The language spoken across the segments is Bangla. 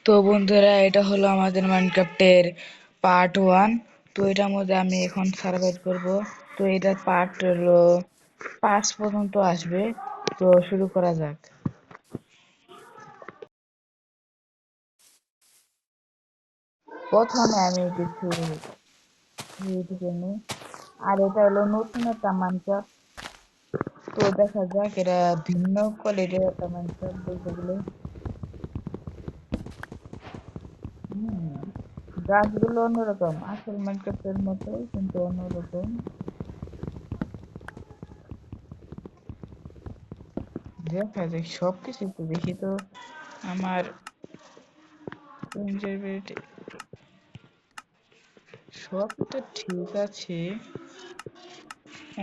তো বন্ধুরা, এটা হলো আমাদের মাইনক্রাফটের পার্ট 1। তো এটার মধ্যে আমি এখন সার্ভাইভ করব। তো এটার পার্ট হলো 5 পর্যন্ত আসবে। তো শুরু করা যাক। প্রথমে আমি কিছু ইউটিউবে নিই, আর এটা হলো নতুন একটা মাইনক্রাফট। তো দেখা যাক, এটা ভিন্ন কোয়ালিটির একটা মাইনক্রাফট বলতে গেলে। গাছগুলো অন্যরকম, আসল মাইনক্রাফটের মতোই কিন্তু অন্যরকম। দেখা যাক, সবকিছু তো দেখি তো। আমার কনজারভেটিভ সব তো ঠিক আছে,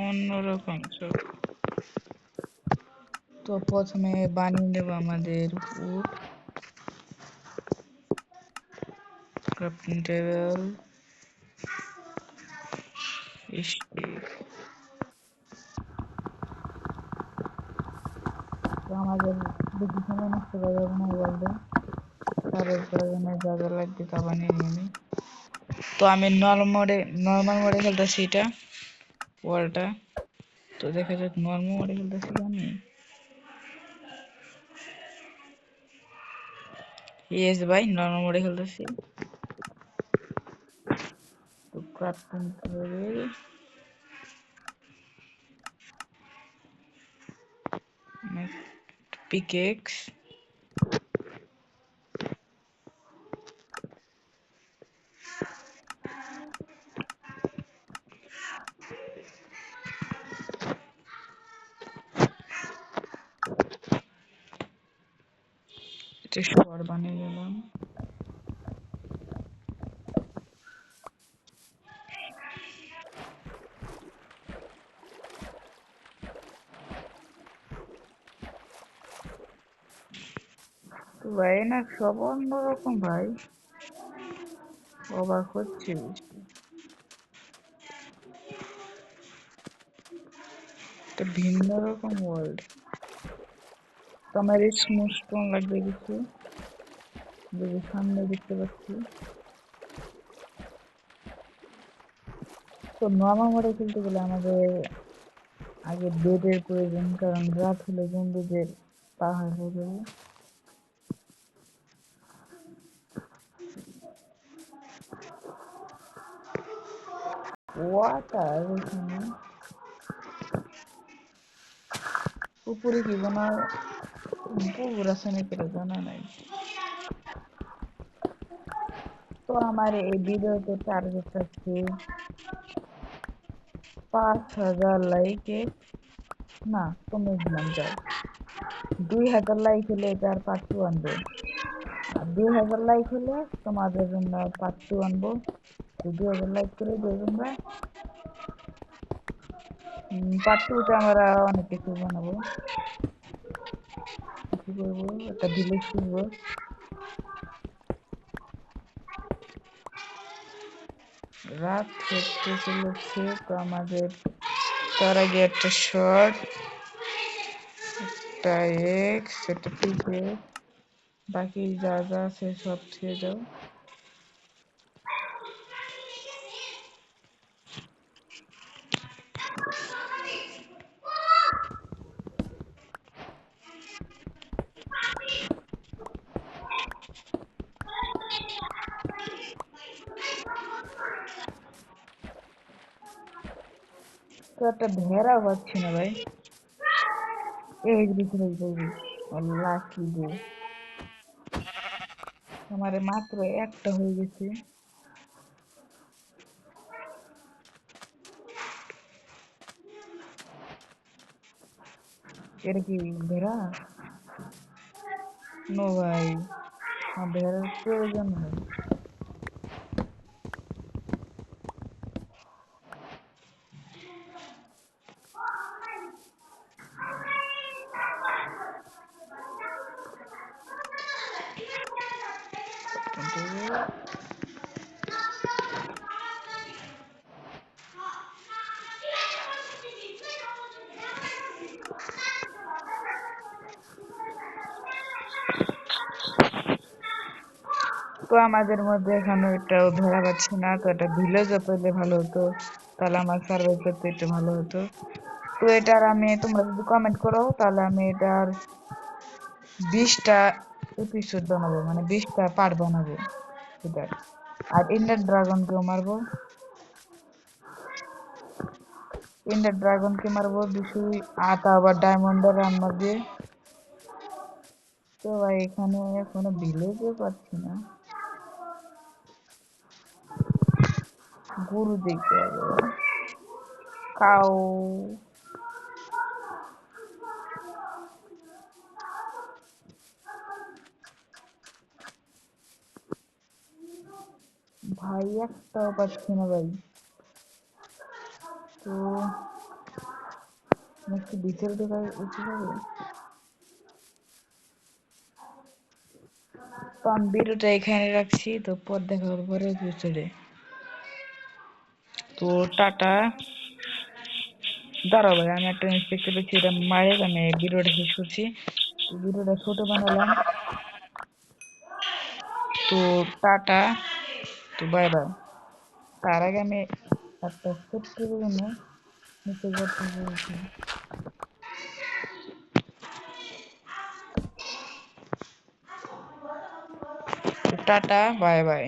অন্যরকম সব। তো প্রথমে বানিয়ে নেব আমাদের উড ক্রাফটিং টেবিল। তো আমাদের বেশি সময় নষ্ট করা যাবে না বলতে, তার প্রয়োজনে যা যা লাগবে তা বানিয়ে নিয়ে নিই। তো আমি নর্মাল মোডে খেলতেছি এটা ওয়ালটা। তো দেখা যাক, নর্মাল মোডে খেলতেছি আমি। ইয়েস ভাই, নর্মাল মোডে খেলতেছি। তো ক্রাফটিং টেবিল, পিকেক্স, এটা শর বানিয়ে নিলাম। তো ভাই না, সব অন্যরকম ভাই, অবাক হচ্ছে। একটা ভিন্ন রকম ওয়ার্ল্ড। তো আমার স্মুথ স্টোন লাগবে কিছু, যদি সামনে দেখতে পাচ্ছি। তো নর্মাল মোডে খেলতে গেলে আমাদের আগে বেডের প্রয়োজন, কারণ রাত হলে জম্বিদের পাহাড় হয়ে যাবে। ওয়াটার এখানে উপরে কি কোনো পুকুর আছে নাকি এটা জানা নাই। তো আমার এই ভিডিওতে টার্গেট আছে 5,000 লাইকে। না, কমে দিলাম, যাই 2,000 লাইক হলে এটার পার্ট 2 আনবো। আর 2,000 লাইক হলে তোমাদের জন্য পার্ট 2 আনবো। 2,000 লাইক করে দিয়ে তোমরা পার্ট 2তে আমরা অনেক কিছু বানাবো। কিছু করবো, একটা ভিলেজ কিনবো। রাত হতে চলেছে, তো আমাদের তার আগে একটা শর্ট, একটা এক্স, একটা পিকে, বাকি যা যা আছে সব ছেড়ে দাও। তো একটা ভেড়া পাচ্ছি না ভাই। এই ভিতরে লাকি গো, আমার মাত্র একটা হয়ে গেছে। এটা কি ভেড়া? নো ভাই, আমার ভেড়ার প্রয়োজন নেই। কিন্তু তো আমাদের মধ্যে এখনো এটাও ধরা পাচ্ছি না, তো এটা ভিলেজে পেলে ভালো হতো, তাহলে আমার সার্ভাইভ করতে একটু ভালো হতো। তো এটার আমি, তোমরা যদি কমেন্ট করো তাহলে আমি এটার 20টা এপিসোড বানাবো, মানে 20টা পার্ট বানাবো এটার। আর ইন্ডার ড্রাগনকেও মারবো, ইন্ডার ড্রাগনকে মারবো 208 আবার ডায়মন্ডের রান্না দিয়ে। তো ভাই এখানে কোনো ভিলেজও পাচ্ছি না, গরু দেখতে হবে, কাউ। ভাই একটাও পাচ্ছি না ভাই। তো একটু ভিতরে ঢোকা উচিত হবে। তো আমি ভিডিওটা এখানে রাখছি, তো পর দেখা হবে পরে এপিসোডে। তো টাটা। দাঁড়াও ভাই, আমি একটা জিনিস দেখতে পেয়েছি, এটা মারে আমি ভিডিওটা শেষ করছি। তো ভিডিওটা ছোট বানালাম। তো টাটা, তো বাই বাই। তার আগে আমি একটা ছোট্ট জন্য নিচে করতে বলছি। Tata, bye bye.